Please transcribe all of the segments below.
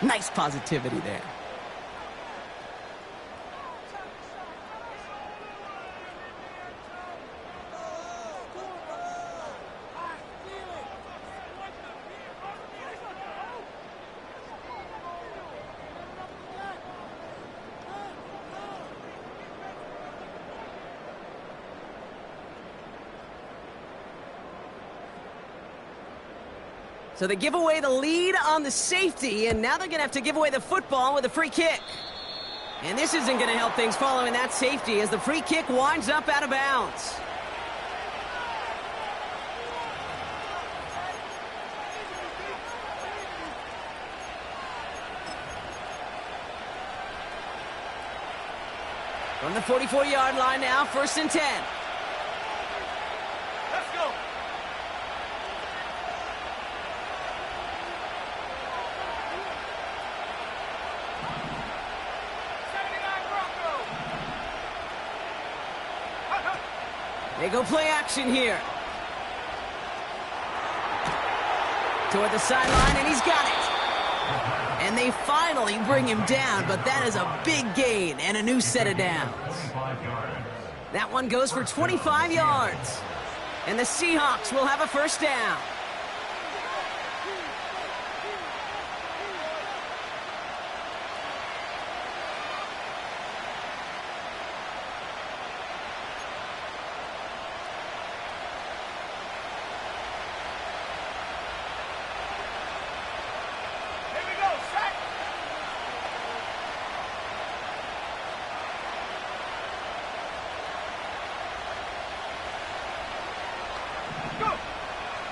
Nice positivity there. So they give away the lead on the safety, and now they're going to have to give away the football with a free kick. And this isn't going to help things following that safety as the free kick winds up out of bounds. From the 44-yard line now, 1st and 10. Let's go. They go play action here. Toward the sideline, and he's got it. And they finally bring him down, but that is a big gain and a new set of downs. That one goes for 25 yards. And the Seahawks will have a 1st down.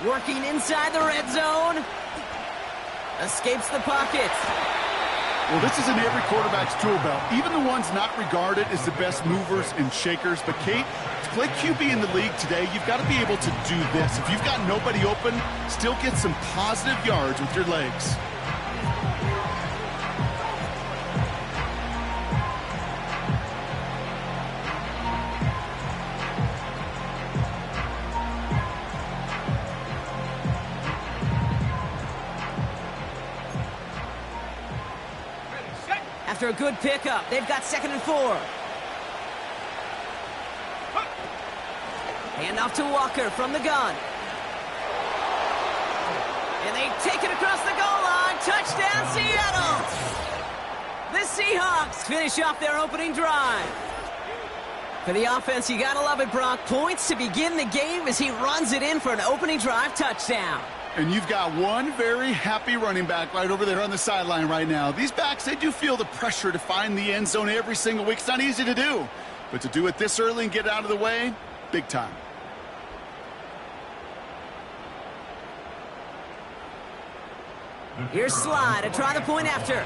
Working inside the red zone. Escapes the pocket. Well, this is in every quarterback's tool belt, even the ones not regarded as the best movers and shakers. But, Kate, to play QB in the league today, you've got to be able to do this. If you've got nobody open, still get some positive yards with your legs. After a good pickup, they've got 2nd and 4. Hand off to Walker from the gun. And they take it across the goal line. Touchdown, Seattle! The Seahawks finish off their opening drive. For the offense, you gotta love it, Brock. Points to begin the game as he runs it in for an opening drive touchdown. And you've got one very happy running back right over there on the sideline right now. These backs, they do feel the pressure to find the end zone every single week. It's not easy to do. But to do it this early and get out of the way, big time. Here's Slide to try the point after.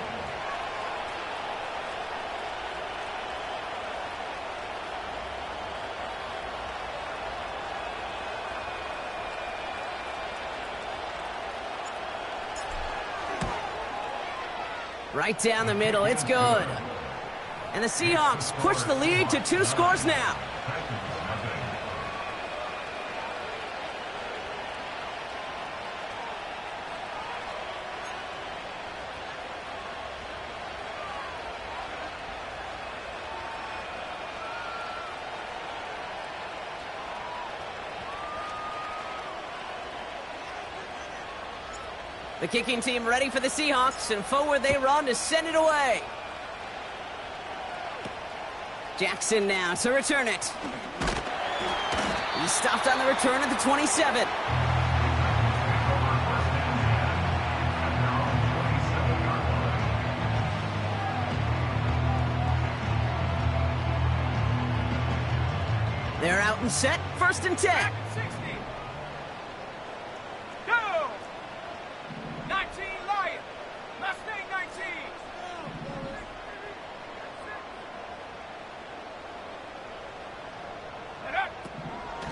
Right down the middle, it's good. And the Seahawks push the lead to 2 scores now. The kicking team ready for the Seahawks, and forward they run to send it away. Jackson now to return it. He stopped on the return at the 27. They're out and set, 1st and 10.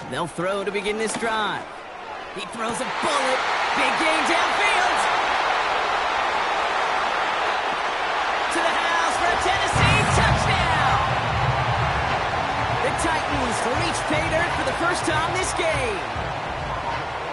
They'll throw to begin this drive. He throws a bullet. Big gain downfield. To the house for a Tennessee touchdown. The Titans reach pay dirt for the first time this game.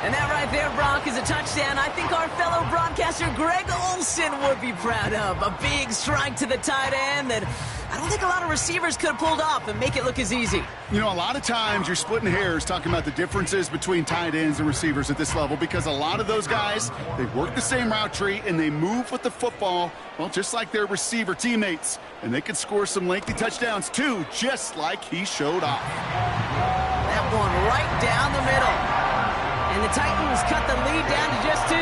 And that right there, Brock, is a touchdown I think our fellow broadcaster Greg Olsen would be proud of. A big strike to the tight end that I don't think a lot of receivers could have pulled off and make it look as easy. You know, a lot of times you're splitting hairs talking about the differences between tight ends and receivers at this level because a lot of those guys, they work the same route tree and they move with the football, well, just like their receiver teammates. And they can score some lengthy touchdowns, too, just like he showed off. That one right down the middle. And the Titans cut the lead down to just 2.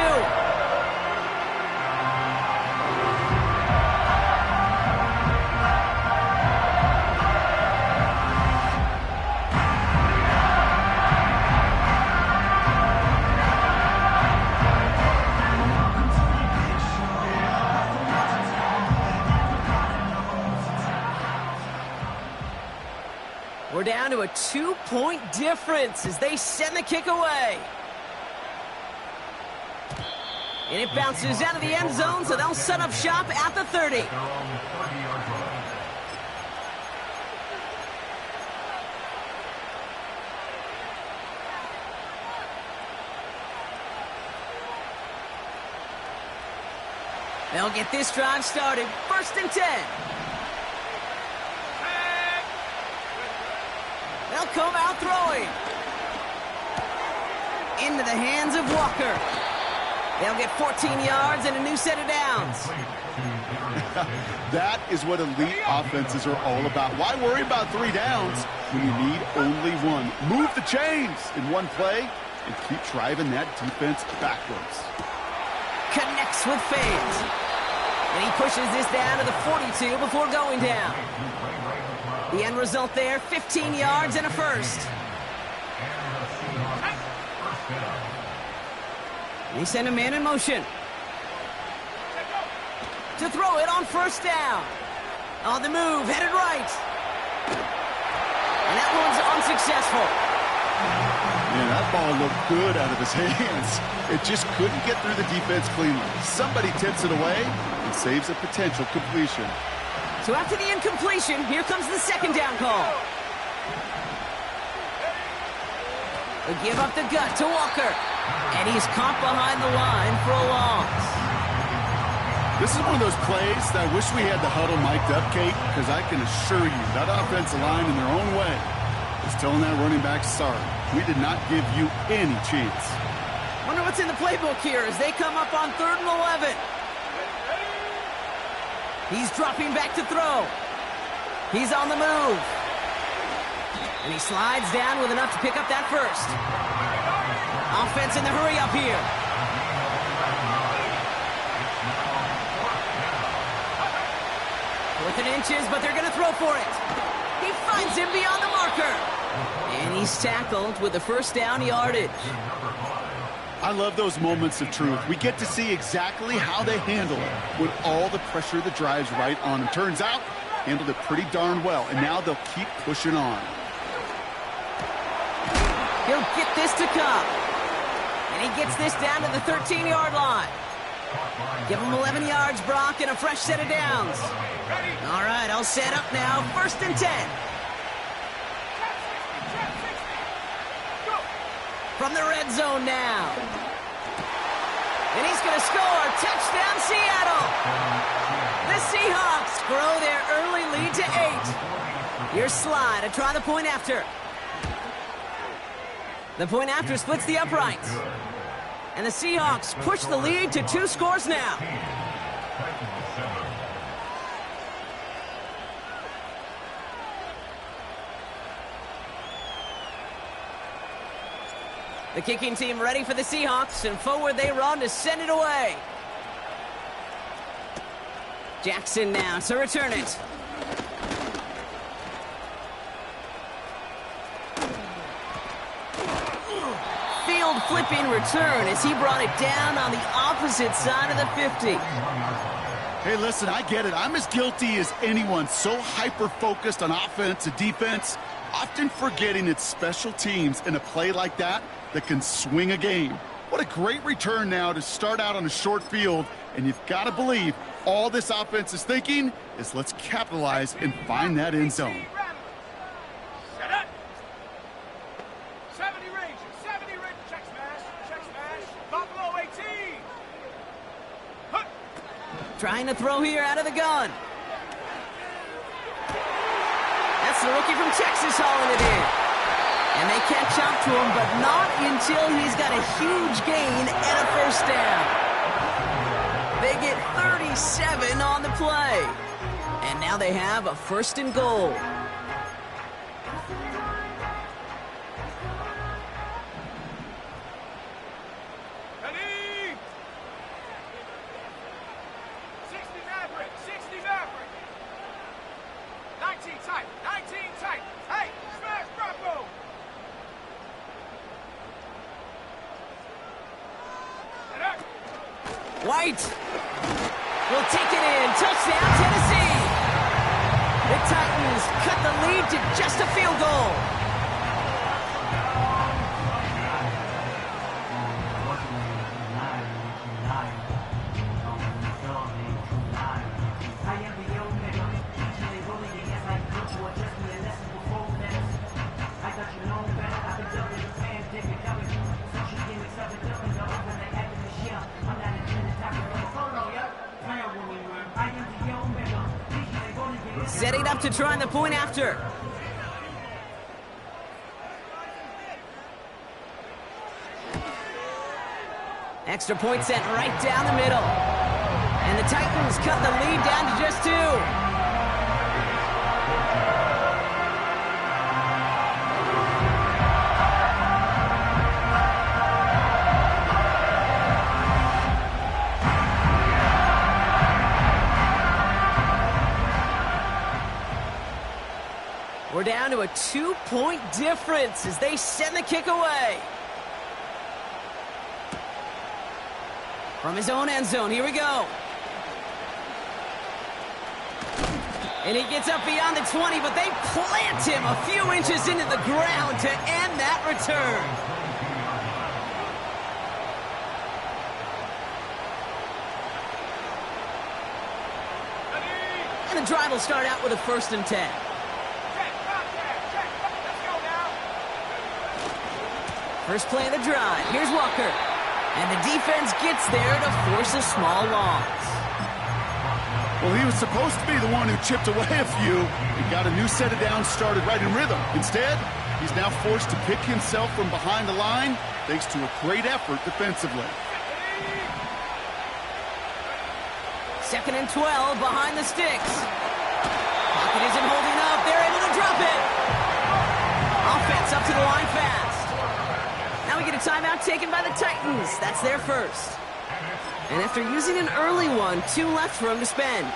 We're down to a 2-point difference as they send the kick away. And it bounces out of the end zone, so they'll set up shop at the 30. They'll get this drive started. 1st and 10. They'll come out throwing. Into the hands of Walker. They'll get 14 yards and a new set of downs. That is what elite offenses are all about. Why worry about 3 downs when you need only 1? Move the chains in one play and keep driving that defense backwards. Connects with Fant. And he pushes this down to the 42 before going down. The end result there, 15 yards and a first. They send a man in motion. To throw it on 1st down. On the move, headed right. And that one's unsuccessful. Man, that ball looked good out of his hands. It just couldn't get through the defense cleanly. Somebody tips it away and saves a potential completion. So after the incompletion, here comes the 2nd down call. They give up the gut to Walker. And he's caught behind the line for a loss. This is one of those plays that I wish we had the huddle mic'd up, Kate, because I can assure you that offensive line in their own way is telling that running back, sorry, we did not give you any chance. Wonder what's in the playbook here as they come up on 3rd and 11. He's dropping back to throw. He's on the move. And he slides down with enough to pick up that first. Offense in the hurry up here. 4th and inches, but they're going to throw for it. He finds him beyond the marker. And he's tackled with the 1st down yardage. I love those moments of truth. We get to see exactly how they handle it when all the pressure that drives right on them. Turns out, handled it pretty darn well, and now they'll keep pushing on. He'll get this to come. And he gets this down to the 13-yard line. Give him 11 yards, Brock, and a fresh set of downs. All right, I'll set up now. 1st and 10. From the red zone now. And he's going to score. Touchdown, Seattle. The Seahawks grow their early lead to 8. Here's Sly to try the point after. The point after splits the uprights. And the Seahawks push the lead to 2 scores now. The kicking team ready for the Seahawks, and forward they run to send it away. Jackson now to return it. Field flipping return as he brought it down on the opposite side of the 50. Hey, listen, I get it. I'm as guilty as anyone. So hyper-focused on offense and defense, often forgetting it's special teams in a play like that can swing a game. What a great return now to start out on a short field, and you've got to believe all this offense is thinking is let's capitalize and find that end zone. Set up. 70 range, check smash, check Trying to throw here out of the gun. That's the rookie from Texas hauling it in. And they catch up to him, but not until he's got a huge gain and a first down. They get 37 on the play. And now they have a 1st and goal. White will take it in. Touchdown, Tennessee. The Titans cut the lead to just a field goal. Setting up to try the point after. Extra point sent right down the middle. And the Titans cut the lead down to just 2. We're down to a 2-point difference as they send the kick away. From his own end zone, here we go. And he gets up beyond the 20, but they plant him a few inches into the ground to end that return. And the drive will start out with a 1st and 10. First play of the drive. Here's Walker. And the defense gets there to force a small loss. Well, he was supposed to be the one who chipped away a few and got a new set of downs started right in rhythm. Instead, he's now forced to pick himself from behind the line thanks to a great effort defensively. 2nd and 12 behind the sticks. Pocket isn't holding up. They're able to drop it. Offense up to the line fast. Now we get a timeout taken by the Titans. That's their first. And after using an early one, 2 left for him to spend.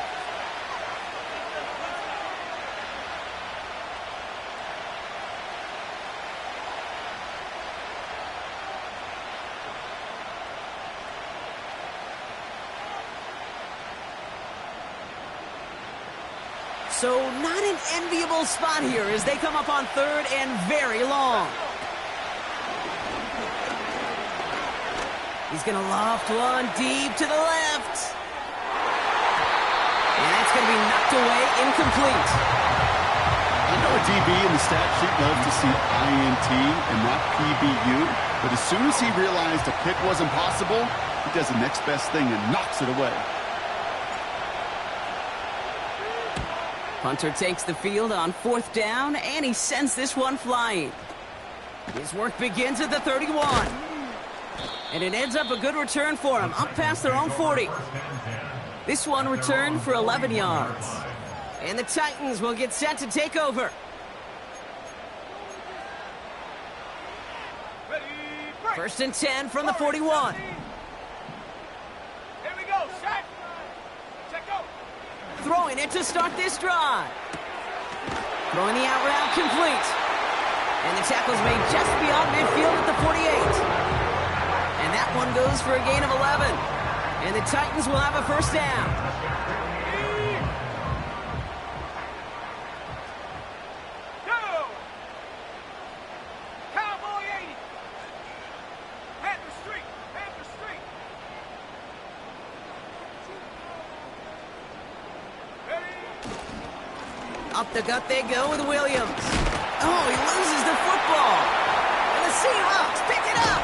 So not an enviable spot here as they come up on 3rd and very long. He's going to loft one deep to the left. And that's going to be knocked away, incomplete. I know a DB in the stat sheet loves to see INT and not PBU, but as soon as he realized a pick wasn't possible, he does the next best thing and knocks it away. Punter takes the field on 4th down, and he sends this one flying. His work begins at the 31. And it ends up a good return for him, up past their own 40. This one returned for 11 yards. And the Titans will get set to take over. First and 10 from the 41. Here we go, set. Check go. Throwing it to start this drive. Throwing the out route complete. And the tackle's made just beyond midfield at the 48. And that one goes for a gain of 11. And the Titans will have a first down. Go! Cowboy 80. Panther Street. Panther Street. Ready? Up the gut they go with Williams. Oh, he loses the football. And the Seahawks pick it up.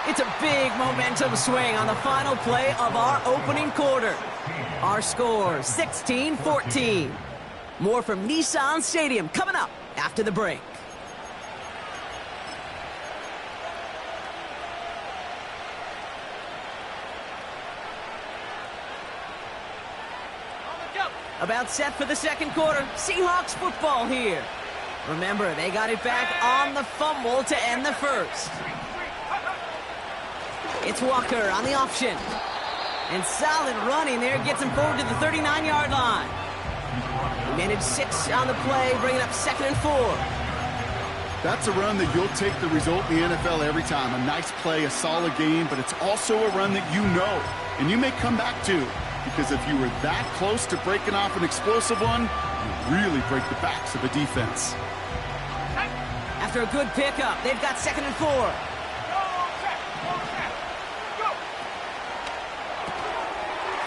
It's a big momentum swing on the final play of our opening quarter. Our score, 16-14. More from Nissan Stadium coming up after the break. About set for the second quarter. Seahawks football here. Remember, they got it back on the fumble to end the first. It's Walker on the option. And solid running there gets him forward to the 39-yard line. He managed 6 on the play, bringing up 2nd and 4. That's a run that you'll take the result in the NFL every time. A nice play, a solid game, but it's also a run that you know and you may come back to. Because if you were that close to breaking off an explosive one, you really break the backs of a defense. After a good pickup, they've got 2nd and 4.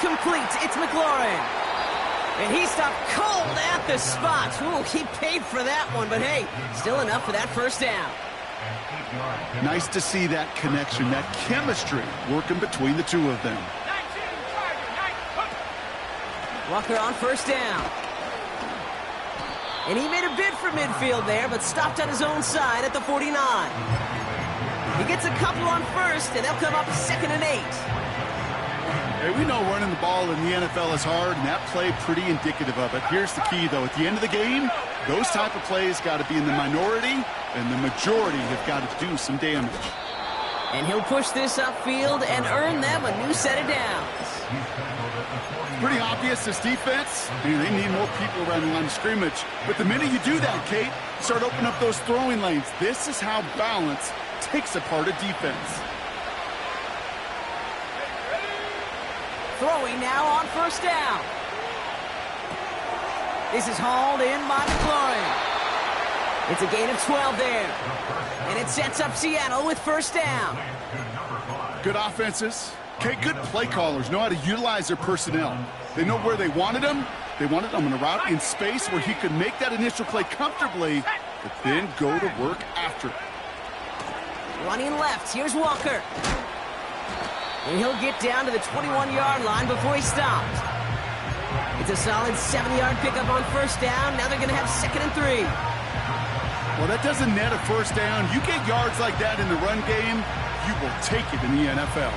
Complete. It's McLaurin. And he stopped cold at the spot. Ooh, he paid for that one, but hey, still enough for that first down. Nice to see that connection, that chemistry working between the two of them. Walker on first down. And he made a bid for midfield there, but stopped on his own side at the 49. He gets a couple on first, and they'll come up 2nd and 8. Hey, we know running the ball in the NFL is hard, and that play pretty indicative of it. Here's the key, though. At the end of the game, those type of plays got to be in the minority, and the majority have got to do some damage. And he'll push this upfield and earn them a new set of downs. Pretty obvious, this defense, they need more people around the line of scrimmage. But the minute you do that, Kate, start opening up those throwing lanes. This is how balance takes apart a defense. Throwing now on first down. This is hauled in by McLaurin. It's a gain of 12 there. And it sets up Seattle with first down. Good offenses. Okay, good play callers know how to utilize their personnel. They know where they wanted them. They wanted them on a route in space where he could make that initial play comfortably, but then go to work after it. Running left, here's Walker. And he'll get down to the 21-yard line before he stops. It's a solid 7-yard pickup on first down. Now they're going to have 2nd and 3. Well, that doesn't net a first down. You get yards like that in the run game, you will take it in the NFL.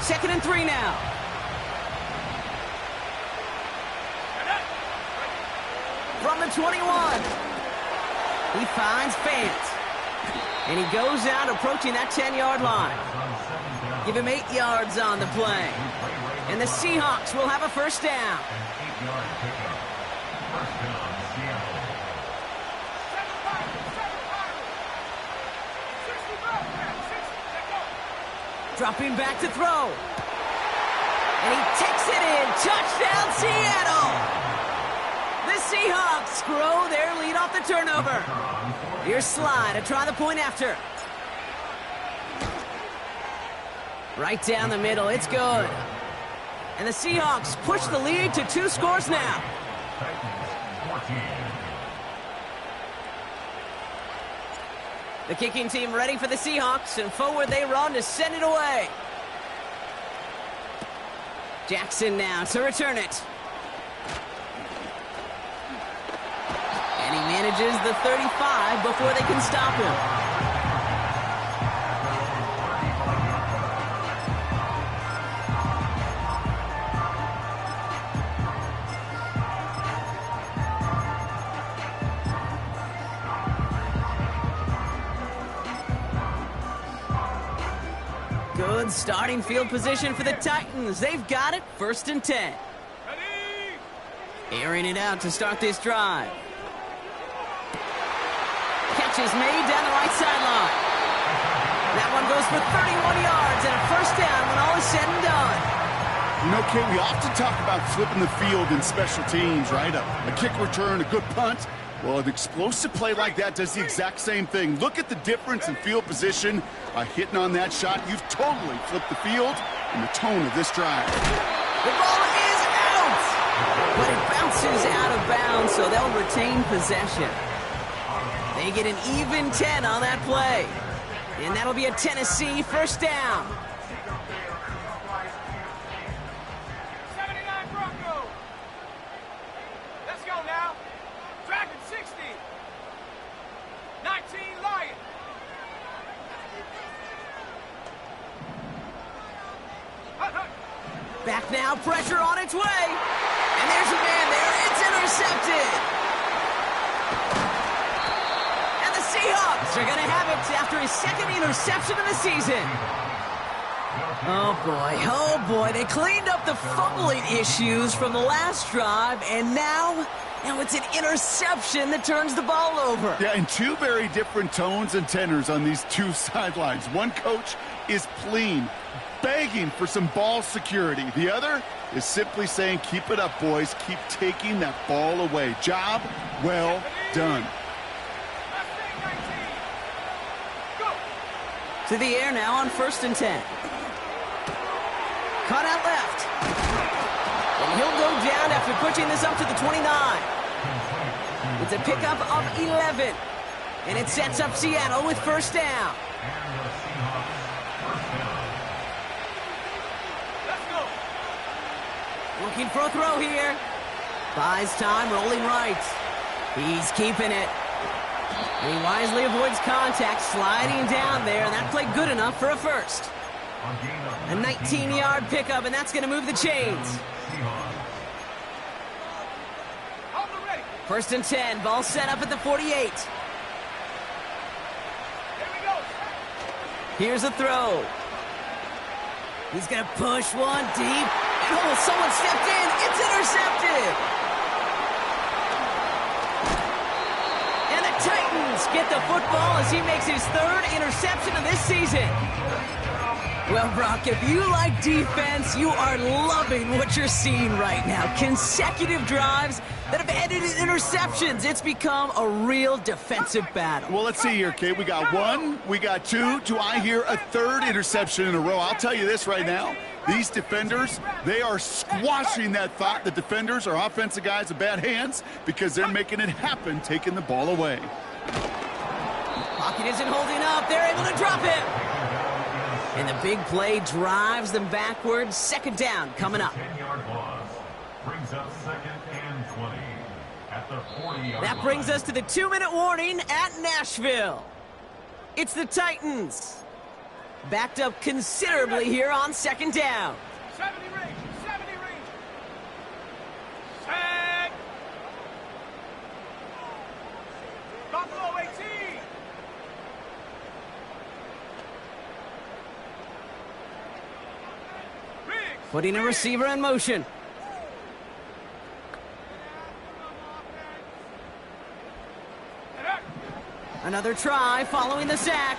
2nd and 3 now. From the 21. He finds Fant. And he goes out approaching that 10-yard line. Give him 8 yards on the play. And the Seahawks will have a first down. Dropping back to throw. And he takes it in. Touchdown, Seattle! The Seahawks grow their lead off the turnover. Here's Slide to try the point after. Right down the middle. It's good. And the Seahawks push the lead to 2 scores now. The kicking team ready for the Seahawks, and forward they run to send it away. Jackson now to return it. And he manages the 35 before they can stop him. Good starting field position for the Titans. They've got it, 1st and 10. Airing it out to start this drive. Catch is made down the right sideline. That one goes for 31 yards and a first down when all is said and done. You know, Kate, we often talk about flipping the field in special teams, right? A kick return, a good punt. Well, an explosive play like that does the exact same thing. Look at the difference in field position. By hitting on that shot, you've totally flipped the field and the tone of this drive. The ball is out! But it bounces out of bounds, so they'll retain possession. They They get an even 10 on that play. And that'll be a Tennessee first down. 79 Broncos. Let's go now. Dragon 60. 19 Lion. Back now, pressure on its way. And there's a man there. It's intercepted. And the Seahawks are going to have it after his second interception of the season. Oh boy, they cleaned up the fumbling issues from the last drive, and now it's an interception that turns the ball over. Yeah, and two very different tones and tenors on these two sidelines. One coach is pleading, begging for some ball security. The other is simply saying, keep it up, boys. Keep taking that ball away. Job well done. To the air now on 1st and 10. Caught out left. And he'll go down after pushing this up to the 29. It's a pickup of 11. And it sets up Seattle with first down. Looking for a throw here. Buys time, rolling right. He's keeping it. He wisely avoids contact, sliding down there, and that played good enough for a first. A 19-yard pickup, and that's going to move the chains. 1st and 10, ball set up at the 48. Here's a throw. He's going to push one deep. Oh, someone stepped in. It's intercepted. And the Titans get the football as he makes his 3rd interception of this season. Well, Brock, if you like defense, you are loving what you're seeing right now. Consecutive drives that have ended in interceptions. It's become a real defensive battle. Well, let's see here, Kate. We got 1, we got 2. Do I hear a 3rd interception in a row? I'll tell you this right now. These defenders, they are squashing that thought. The defenders are offensive guys with bad hands because they're making it happen, taking the ball away. Pocket isn't holding up. They're able to drop it. And the big play drives them backwards. 2nd down coming up. 10-yard loss brings up 2nd and 20 at the 40-yard That brings us to the 2-minute warning at Nashville. It's the Titans. Backed up considerably here on 2nd down. 70 range, 70 range. Set. Buffalo 18. Putting a receiver in motion. Another try following the sack.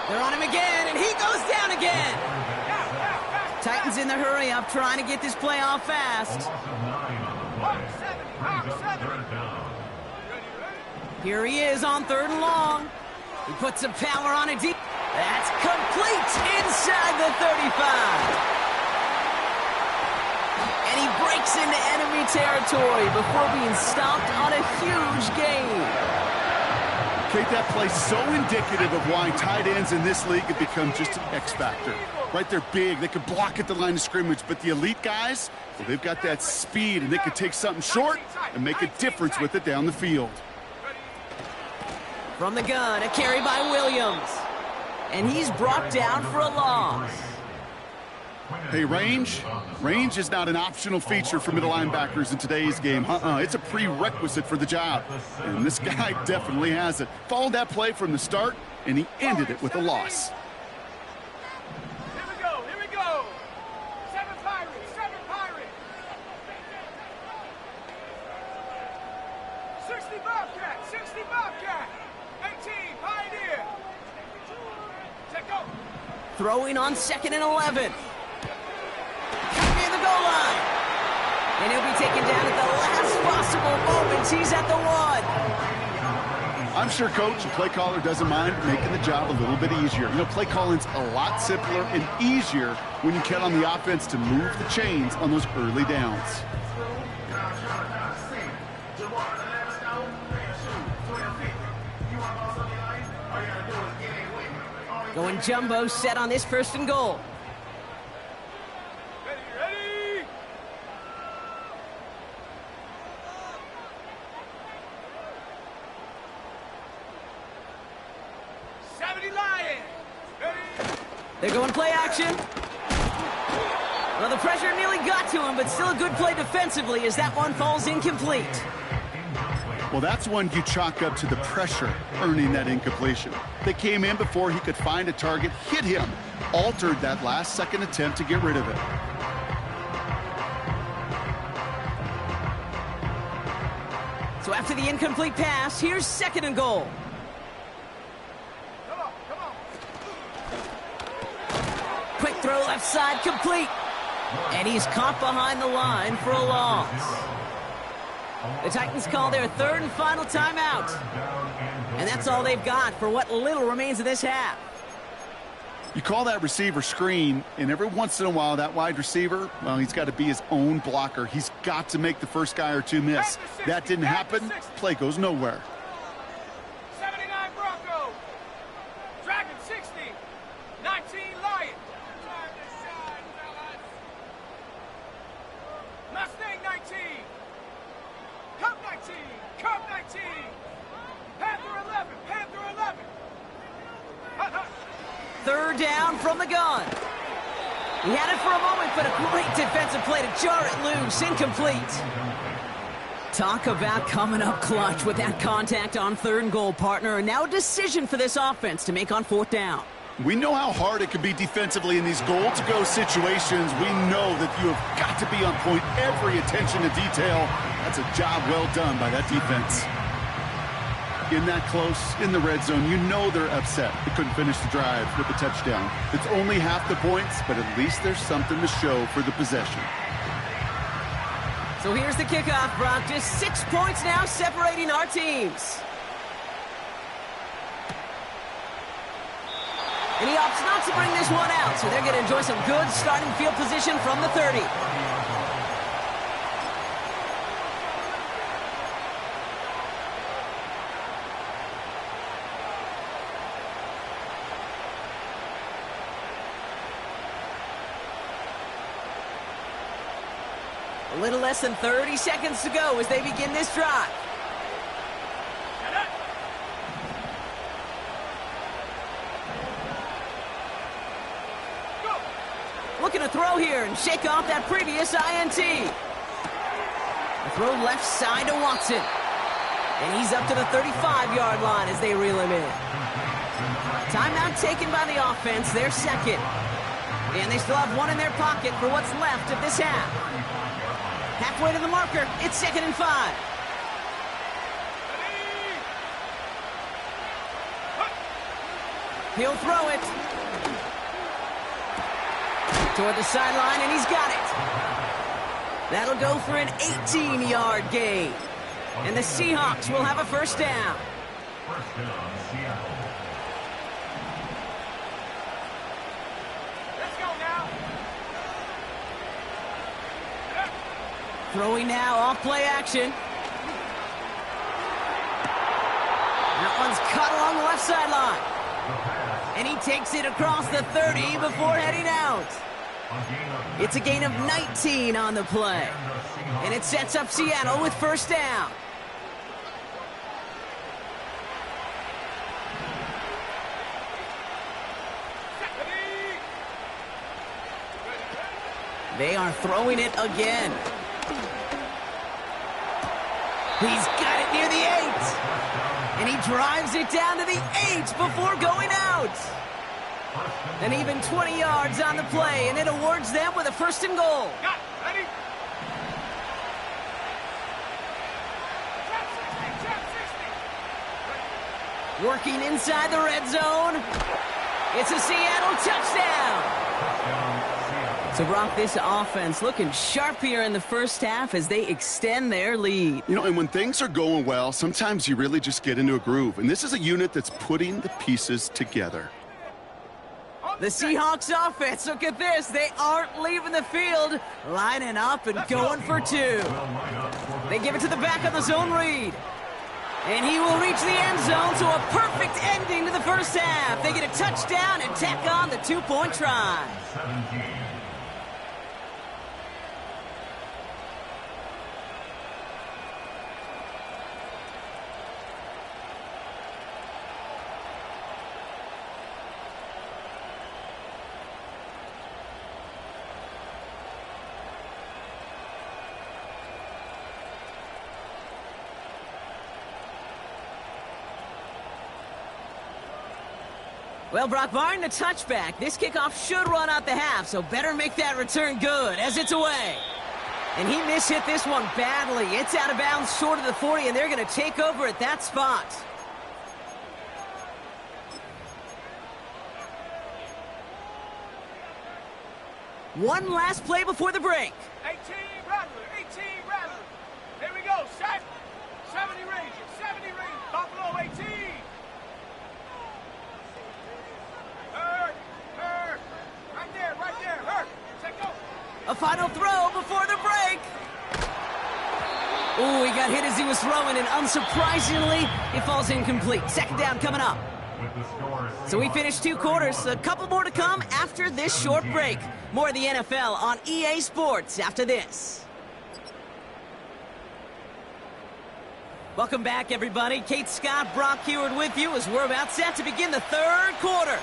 They're on him again, and he goes down again. Titans in the hurry up, trying to get this play off fast. Here he is on 3rd and long. He puts some power on it deep. That's complete inside the 35. And he breaks into enemy territory before being stopped on a huge gain. Kate, that play's so indicative of why tight ends in this league have become just an X factor. Right, they're big, they can block at the line of scrimmage, but the elite guys, well, they've got that speed, and they can take something short and make a difference with it down the field. From the gun, a carry by Williams. And he's brought down for a loss. Hey, range is not an optional feature for middle linebackers in today's game. It's a prerequisite for the job. And this guy definitely has it. Followed that play from the start, and he ended it with a loss. Here we go. 7 Pirates, 7 Pirates. 60 Bobcat, 60 Bobcat. 18 Pioneer. Check go. Throwing on 2nd and 11. Near the goal line. And he'll be taken down at the last possible moment. He's at the 1. I'm sure coach and play caller doesn't mind making the job a little bit easier. You know, play calling's a lot simpler and easier when you count on the offense to move the chains on those early downs. Going jumbo set on this 1st and goal. Ready! 70 Lions! Ready! They're going play action. Well, the pressure nearly got to him, but still a good play defensively as that one falls incomplete. Well, that's one you chalk up to the pressure earning that incompletion. They came in before he could find a target, hit him, altered that last-second attempt to get rid of it. So after the incomplete pass, here's 2nd and goal. Come on! Quick throw left side, complete. And he's caught behind the line for a loss. The Titans call their 3rd and final timeout. And that's all they've got for what little remains of this half. You call that receiver screen, and every once in a while, that wide receiver, well, he's got to be his own blocker. He's got to make the first guy or two miss. That didn't happen, play goes nowhere. 79 Broncos! Dragon 60! 19 Lions! Mustang 19! Cub 19! Cub 19! Panther 11! Panther 11! Hut, hut. 3rd down from the gun. He had it for a moment, but a great defensive play to jar it loose. Incomplete. Talk about coming up clutch with that contact on 3rd and goal, partner. And now a decision for this offense to make on 4th down. We know how hard it can be defensively in these goal-to-go situations. We know that you have got to be on point, every attention to detail. That's a job well done by that defense. In that close, in the red zone, you know they're upset. They couldn't finish the drive with a touchdown. It's only half the points, but at least there's something to show for the possession. So here's the kickoff, Brock. Just 6 points now separating our teams. And he opts not to bring this one out, so they're going to enjoy some good starting field position from the 30. A little less than 30 seconds to go as they begin this drive. Looking to throw here and shake off that previous INT. The throw left side to Watson. And he's up to the 35-yard line as they reel him in. Timeout taken by the offense, their 2nd. And they still have one in their pocket for what's left of this half. Halfway to the marker, it's 2nd and 5. He'll throw it. Toward the sideline, and he's got it. That'll go for an 18-yard gain. And the Seahawks will have a 1st down. First down, Seattle. Let's go now! Throwing now off play action. That one's caught along the left sideline. And he takes it across the 30 before heading out. It's a gain of 19 on the play. And it sets up Seattle with 1st down. They are throwing it again. He's got it near the 8. And he drives it down to the 8 before going out. And even 20 yards on the play, and it awards them with a 1st and goal. Got it. Ready? Trap 60. Working inside the red zone. It's a Seattle touchdown. So, Brock, this offense looking sharp here in the 1st half as they extend their lead. You know, and when things are going well, sometimes you really just get into a groove. And this is a unit that's putting the pieces together. The Seahawks offense, look at this. They aren't leaving the field, lining up and going for 2. They give it to the back on the zone read. And he will reach the end zone, so a perfect ending to the first half. They get a touchdown and tack on the 2-point try. 17. Well, Brock, barring the touchback, this kickoff should run out the half, so better make that return good as it's away. And he mishit this one badly. It's out of bounds short of the 40, and they're going to take over at that spot. One last play before the break. 18 Rattler, 18 Rattler. Here we go, set. 70 Rangers, 70 Rangers. Buffalo 18. Hurt. Right there, hurt. Set, go. A final throw before the break. Ooh, he got hit as he was throwing, and unsurprisingly, it falls incomplete. Second down coming up. So we finished 2 quarters. A couple more to come after this short break. More of the NFL on EA Sports after this. Welcome back, everybody. Kate Scott, Brock Huard with you as we're about set to begin the third quarter.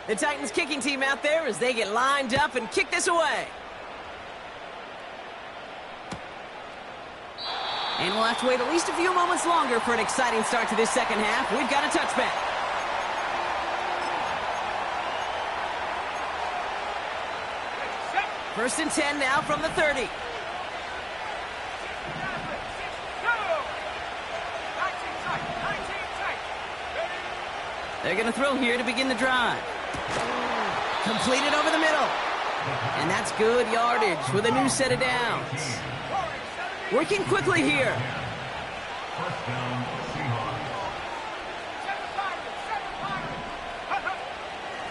The Titans kicking team out there as they get lined up and kick this away. And we'll have to wait at least a few moments longer for an exciting start to this second half. We've got a touchback. First and 10 now from the 30. They're going to throw here to begin the drive. Completed over the middle. And that's good yardage with a new set of downs. Working quickly here. First down, Seahawks.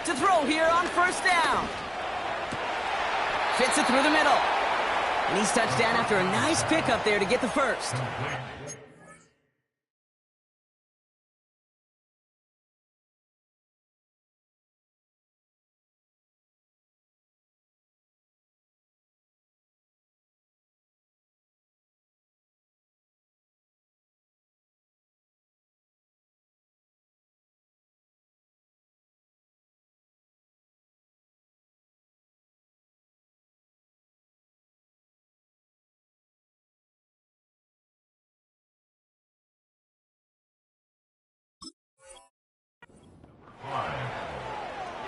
To throw here on first down. Fits it through the middle. And he's touchdown after a nice pickup there to get the first.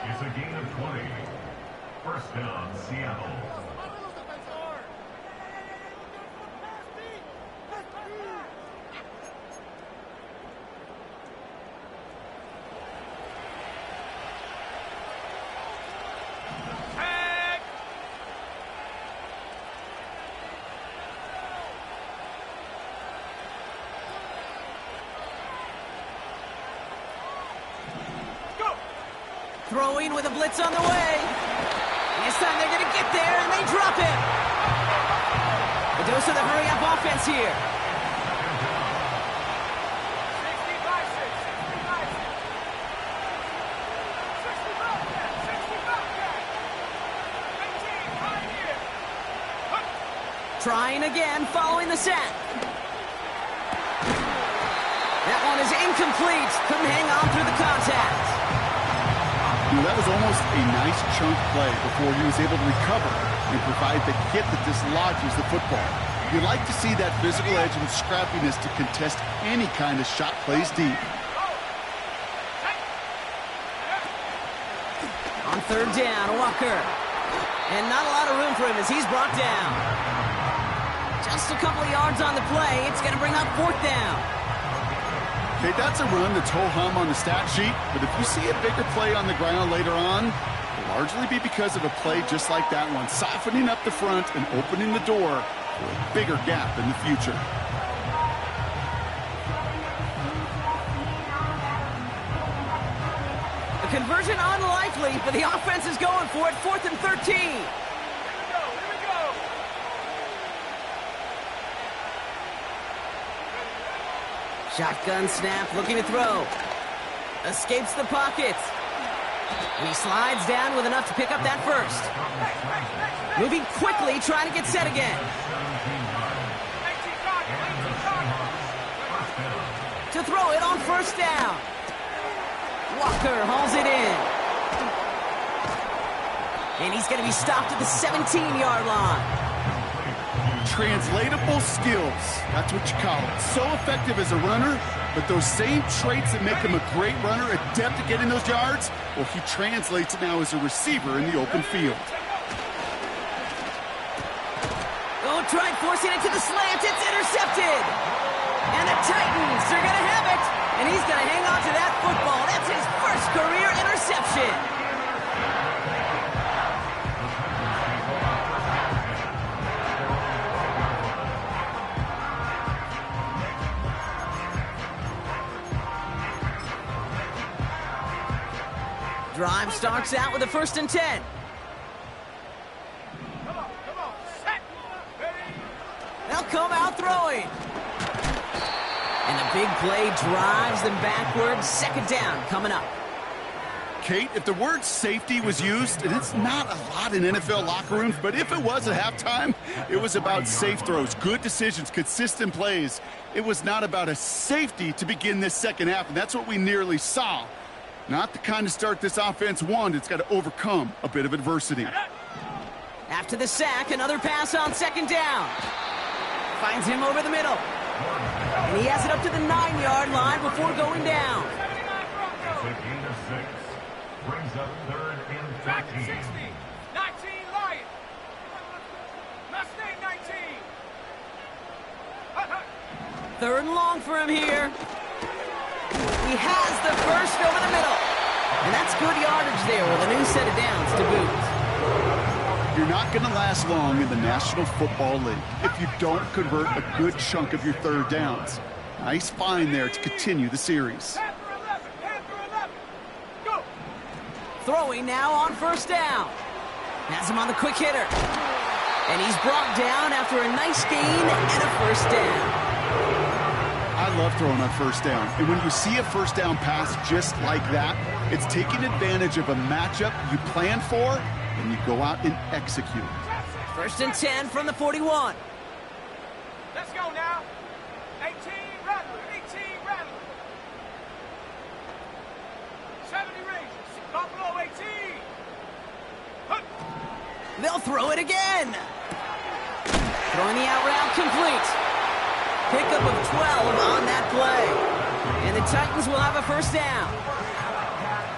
It's a gain of 20. First down, Seattle. Tag. Go. Throwing with a blitz on the way. And this time they're going to get there, and they drop him. A dose of the hurry-up offense here. 65. Trying again, following the sack. That one is incomplete. Couldn't hang on through the contact. That was almost a nice chunk play before he was able to recover and provide the hit that dislodges the football. You like to see that physical edge and scrappiness to contest any kind of shot plays deep. On third down, Walker. And not a lot of room for him as he's brought down. Just a couple of yards on the play. It's going to bring up fourth down. Okay, that's a run that's ho-hum on the stat sheet, but if you see a bigger play on the ground later on, it'll largely be because of a play just like that one, softening up the front and opening the door for a bigger gap in the future. A conversion unlikely, but the offense is going for it. 4th and 13. Here we go. Shotgun snap, looking to throw. Escapes the pocket. And he slides down with enough to pick up that first. Moving quickly, trying to get set again. To throw it on first down. Walker hauls it in. And he's going to be stopped at the 17-yard line. Translatable skills. That's what you call it. So effective as a runner, but those same traits that make him a great runner, adept at getting those yards, well, he translates it now as a receiver in the open field. Oh, try forcing it to the slant. It's intercepted. And the Titans are going to have it. And he's going to hang on to that football. That's his first career interception. Drive starts out with a 1st and 10. Come on, set, ready. They'll come out throwing. And a big play drives them backwards. 2nd down coming up. Kate, if the word safety was used, and it's not a lot in NFL locker rooms, but if it was at halftime, it was about safe throws, good decisions, consistent plays. It was not about a safety to begin this second half, and that's what we nearly saw. Not the kind of start this offense wanted. It's got to overcome a bit of adversity. After the sack, another pass on 2nd down. Finds him over the middle. And he has it up to the 9-yard line before going down. It's a gain of 6. Brings up 3rd and 13. 60, 19 Lions. Mustang 19. 3rd and long for him here. He has the first over the middle. And that's good yardage there with a new set of downs to boot. You're not going to last long in the National Football League if you don't convert a good chunk of your 3rd downs. Nice find there to continue the series. 10 for 11, 10 for 11. Go. Throwing now on 1st down. Has him on the quick hitter. And he's brought down after a nice gain and a 1st down. I love throwing on 1st down. And when you see a 1st down pass just like that, it's taking advantage of a matchup you plan for, and you go out and execute. 1st and 10 from the 41. Let's go now. 18 Rattler, 18 Rattler. 70 Rangers, Buffalo 18. Hup. They'll throw it again. Throwing the out route complete. Pickup of 12 on that play. And the Titans will have a 1st down.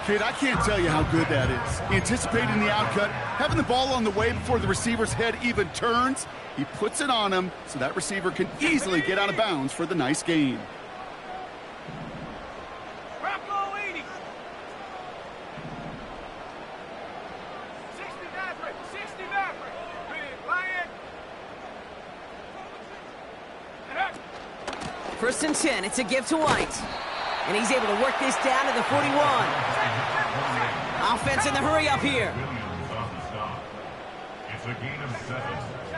Kid, I can't tell you how good that is. Anticipating the outcut, having the ball on the way before the receiver's head even turns. He puts it on him so that receiver can easily get out of bounds for the nice gain. Bronco 80. 60 Maverick, 60 Maverick. Big Lion. 1st and 10. It's a give to White. And he's able to work this down to the 41. Offense in the hurry up here. Williams on the stop. It's a gain of 7.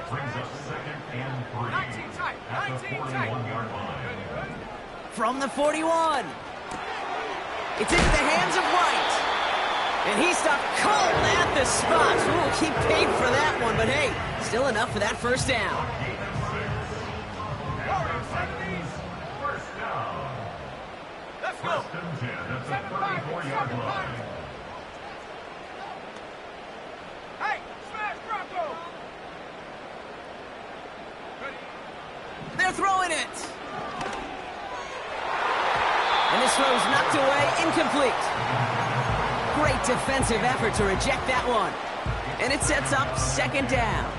Brings up 2nd and 3. 19 tight, At 19 the tight. 41-yard line. From the 41. It's into the hands of White. And he stopped cold at the spot. We'll keep paid for that one, but hey, still enough for that 1st down. First down. Let's go. 1st and 10 at the 34-yard line. Hey, smash Bronco. Ready. They're throwing it. And this throw's knocked away, incomplete. Great defensive effort to reject that one. And it sets up 2nd down.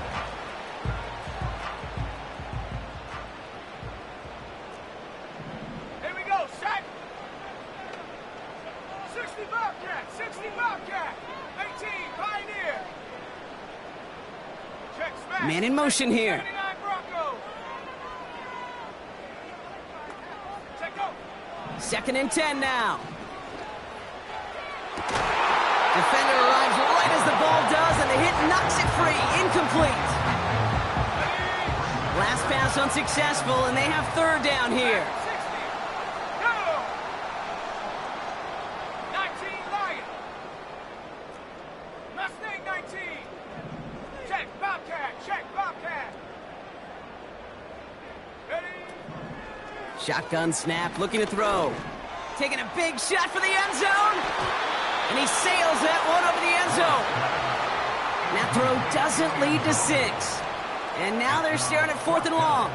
Here we go, set. 60 Bobcat, 60 Bobcat. 18 Pioneer. Check smash. Man in motion here. 79 Bronco. Check go. 2nd and 10 now. Defender arrives right as the ball does, and the hit knocks it free. Incomplete. Last pass unsuccessful, and they have 3rd down here. 60. Shotgun snap, looking to throw. Taking a big shot for the end zone. And he sails that one over the end zone. That throw doesn't lead to 6. And now they're staring at 4th and long.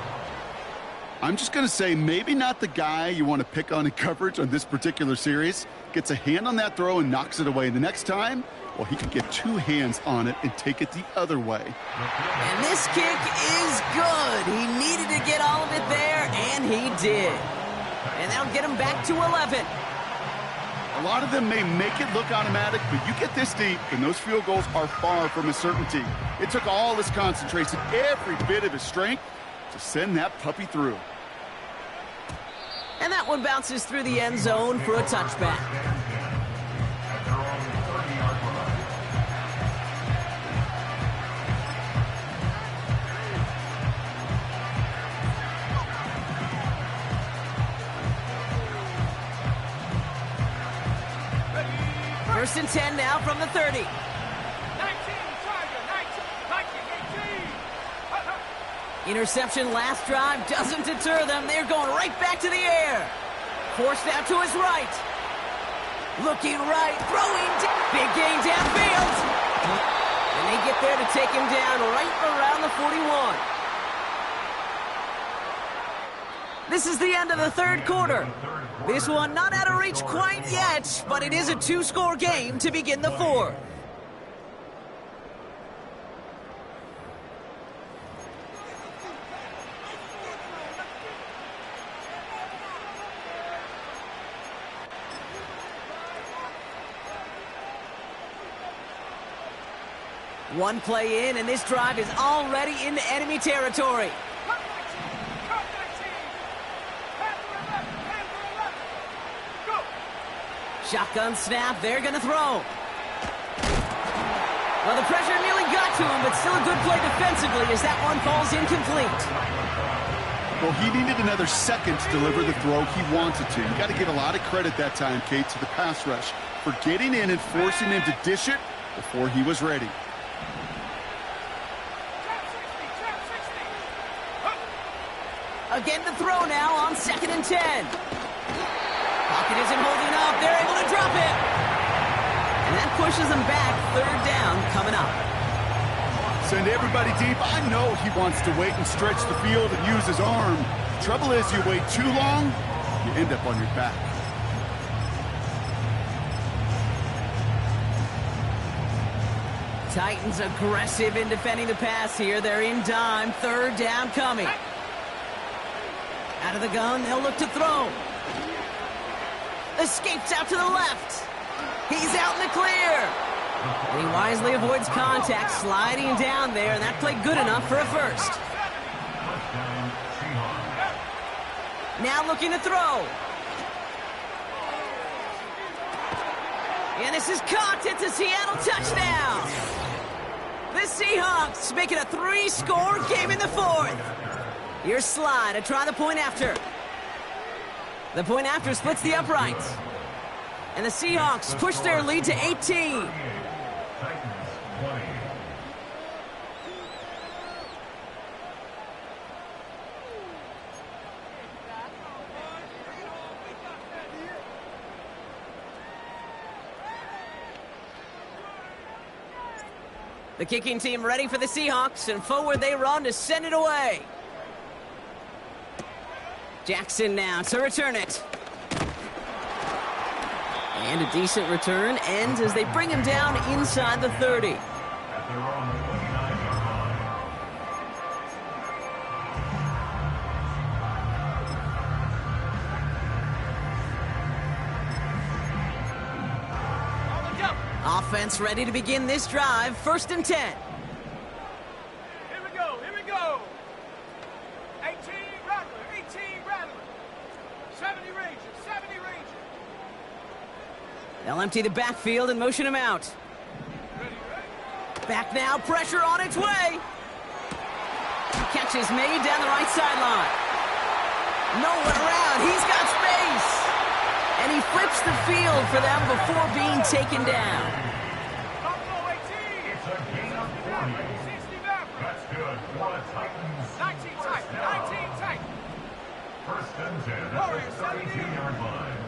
I'm just going to say maybe not the guy you want to pick on in coverage on this particular series. Gets a hand on that throw and knocks it away. And the next time, well, he could get 2 hands on it and take it the other way. And this kick is good. He needed to get all of it there, and he did. And that'll get him back to 11. A lot of them may make it look automatic, but you get this deep, and those field goals are far from a certainty. It took all his concentration, every bit of his strength, to send that puppy through. And that one bounces through the end zone for a touchback. First and 10 now from the 30. 19, Tiger, 19, 18. Interception last drive doesn't deter them. They're going right back to the air. Forced out to his right. Looking right, throwing. Big gain downfield. And they get there to take him down right around the 41. This is the end of the 3rd quarter. This one not out of reach quite yet, but it is a 2-score game to begin the 4th. One play in, and this drive is already into enemy territory. Shotgun snap, they're going to throw. Well, the pressure nearly got to him, but still a good play defensively as that one falls incomplete. Well, he needed another second to deliver the throw he wanted to. You got to give a lot of credit that time, Kate, to the pass rush for getting in and forcing him to dish it before he was ready. Again to throw now on 2nd and 10. Pocket isn't holding up. They're able to drop it. And that pushes them back. 3rd down coming up. Send everybody deep. I know he wants to wait and stretch the field and use his arm. Trouble is, you wait too long, you end up on your back. Titans aggressive in defending the pass here. They're in dime. 3rd down coming. Out of the gun, they'll look to throw. Escapes out to the left. He's out in the clear. And he wisely avoids contact, sliding down there, and that played good enough for a first. Now looking to throw. And this is caught. It's a Seattle touchdown. The Seahawks making a 3-score game in the 4th. Here's Slide to try the point after. The point after splits the uprights. And the Seahawks push their lead to 18. The kicking team ready for the Seahawks, and forward they run to send it away. Jackson now to return it. And a decent return ends as they bring him down inside the 30. Offense ready to begin this drive. 1st and 10. Here we go, here we go. 18 Rattler, 18 Rattler. 70 Ranger, 70 Ranger. They'll empty the backfield and motion him out. Ready. Back now, pressure on its way. Catch is made down the right sideline. No one around, he's got space. And he flips the field for them before being taken down. Buffalo 18. It's a gain of 40. 60 Maverick. That's good for the Titans. 19 Titan, 19 Titan. First and 10 at the 32-yard line.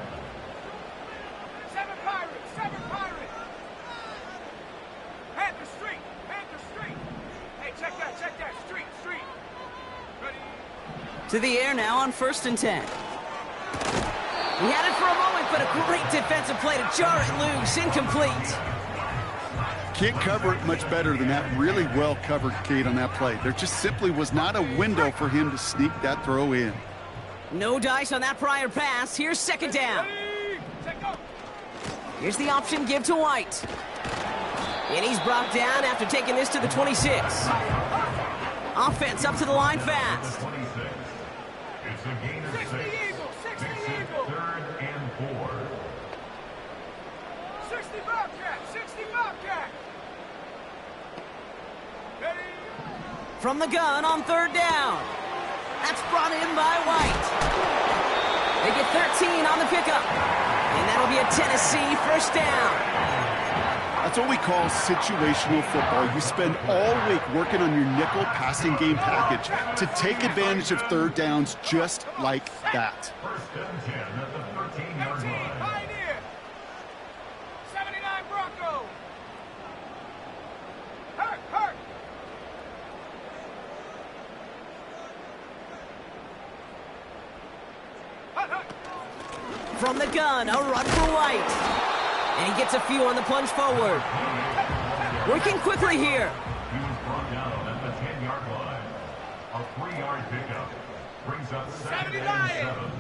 7 Pirates, 7 Pirates. Panther Street, Panther Street. Hey, check that, street. Ready? To the air now on 1st and 10. He had it for a moment, but a great defensive play to jar it loose. Incomplete. Can't cover it much better than that. Really well covered, Kate, on that play. There just simply was not a window for him to sneak that throw in. No dice on that prior pass. Here's 2nd down. Here's the option give to White. And he's brought down after taking this to the 26. Offense up to the line fast. 26. It's a gain of 6. 60 Eagles, 60 Makes it Eagles. 3rd and 4. 60 Bobcat, 60 Bobcat. Ready? From the gun on 3rd down. That's brought in by White. They get 13 on the pickup. And that'll be a Tennessee 1st down. That's what we call situational football. You spend all week working on your nickel passing game package to take advantage of 3rd downs just like that. First and 10 at the 13-yard 18 line. Pioneer. 79 Bronco. Hurt. Hut. From the gun, a run for White. And he gets a few on the plunge forward. Working quickly here. He was brought down at the 10-yard line. A 3-yard pickup brings up 2nd and 7.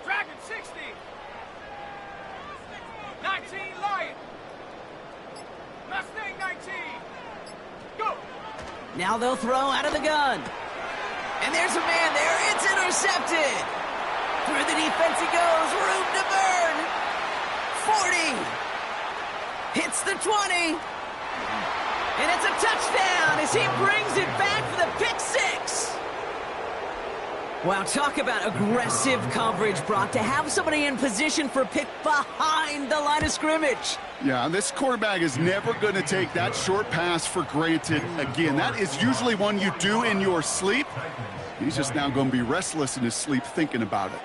Dragon 60. 19 Lion. Mustang 19. Go. Now they'll throw out of the gun. And there's a man there. It's intercepted. Through the defense he goes. Room to burn. 40. Hits the 20. And it's a touchdown as he brings it back for the pick 6. Wow, talk about aggressive coverage, Brock, to have somebody in position for a pick behind the line of scrimmage. Yeah, this quarterback is never going to take that short pass for granted again. That is usually one you do in your sleep. He's just now going to be restless in his sleep thinking about it.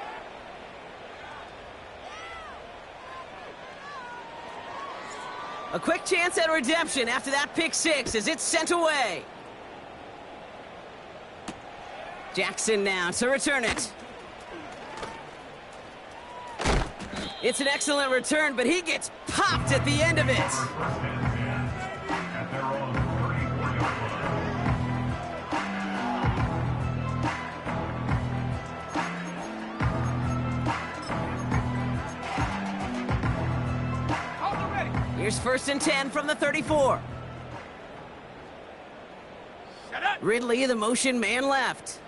A quick chance at redemption after that pick 6 as it's sent away. Jackson now to return it. It's an excellent return, but he gets popped at the end of it. First and 10 at their own 34-yard line. Hold the ready. Here's 1st and 10 from the 34. Shut up. Ridley, the motion man left.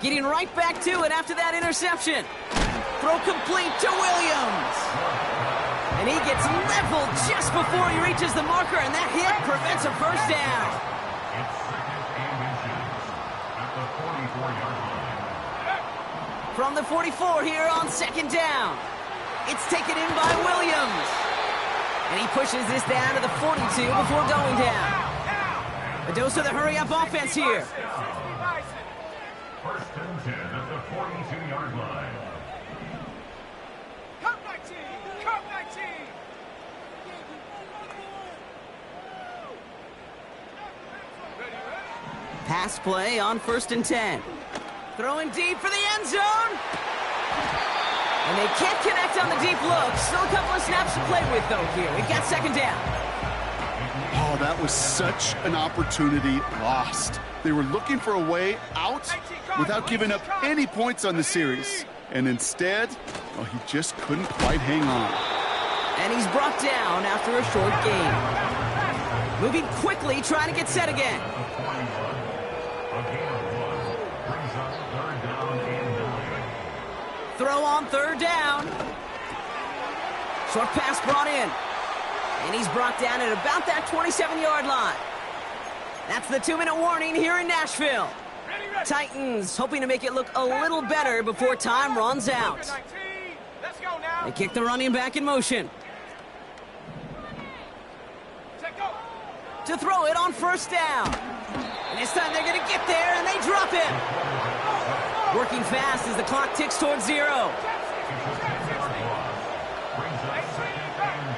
Getting right back to it after that interception. Throw complete to Williams. And he gets leveled just before he reaches the marker, and that hit prevents a 1st down. It's 2nd and inches at the 44-yard line. From the 44 here on 2nd down. It's taken in by Williams. And he pushes this down to the 42 before going down. A dose of the hurry-up offense here. 60 Bison. First and 10 at the 42-yard line. Cup 19. Cup 19. Ready. Pass play on 1st and 10. Throwing deep for the end zone. And they can't connect on the deep look. Still a couple of snaps to play with, though, here. We've got 2nd down. Oh, that was such an opportunity lost. They were looking for a way out without giving up any points on the series. And instead, well, he just couldn't quite hang on. And he's brought down after a short gain. Moving quickly, trying to get set again. A gain of 1 brings up 3rd down and 9. Throw on 3rd down. Short pass brought in. And he's brought down at about that 27-yard line. That's the 2-minute warning here in Nashville. Titans hoping to make it look a little better before time runs out. Let's go now. They kick the running back in motion. Check go. to throw it on first down. And this time they're going to get there, and they drop him. Working fast as the clock ticks towards 0. Brings up second and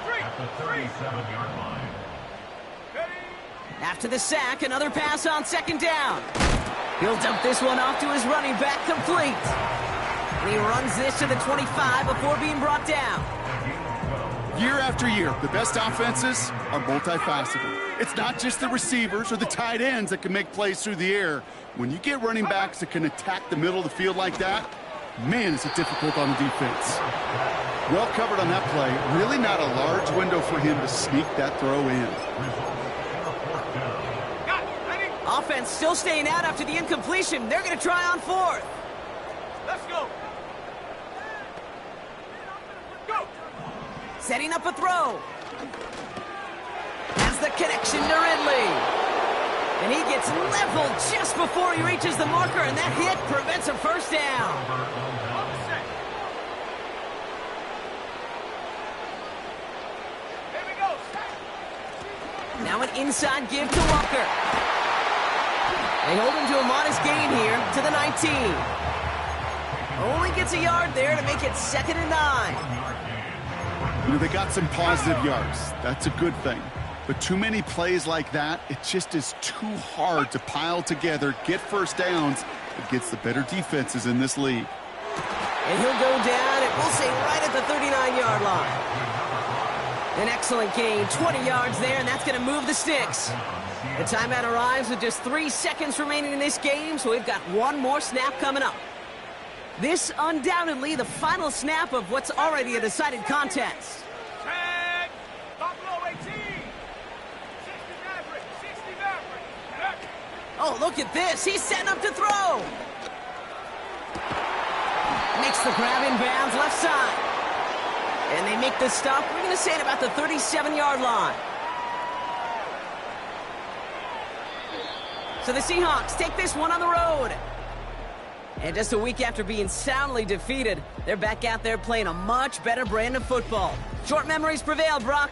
20 at the 37-yard line. After the sack, another pass on second down. He'll dump this one off to his running back, complete. And he runs this to the 25 before being brought down. Year after year, the best offenses are multifaceted. It's not just the receivers or the tight ends that can make plays through the air. When you get running backs that can attack the middle of the field like that, man, is it difficult on the defense. Well covered on that play. Really not a large window for him to sneak that throw in. Offense still staying out after the incompletion. They're going to try on fourth. Let's go. Go. Setting up a throw. Has the connection to Ridley. And he gets leveled just before he reaches the marker, and that hit prevents a first down. Here we go. Now an inside give to Walker. They hold him to a modest gain here to the 19. Only gets a yard there to make it 2nd and 9. You know, they got some positive yards. That's a good thing. But too many plays like that, it just is too hard to pile together, get first downs against the better defenses in this league. And he'll go down, and we'll say right at the 39-yard line. An excellent gain, 20 yards there, and that's going to move the sticks. The timeout arrives with just 3 seconds remaining in this game, so we've got one more snap coming up. This undoubtedly the final snap of what's already a decided contest. Tag. Buffalo 18. 60 Maverick. 60 Maverick. Oh, look at this. He's setting up to throw. Makes the grab in bounds left side. And they make the stop, we're going to say, at about the 37-yard line. So the Seahawks take this one on the road. And just a week after being soundly defeated, they're back out there playing a much better brand of football. Short memories prevail, Brock.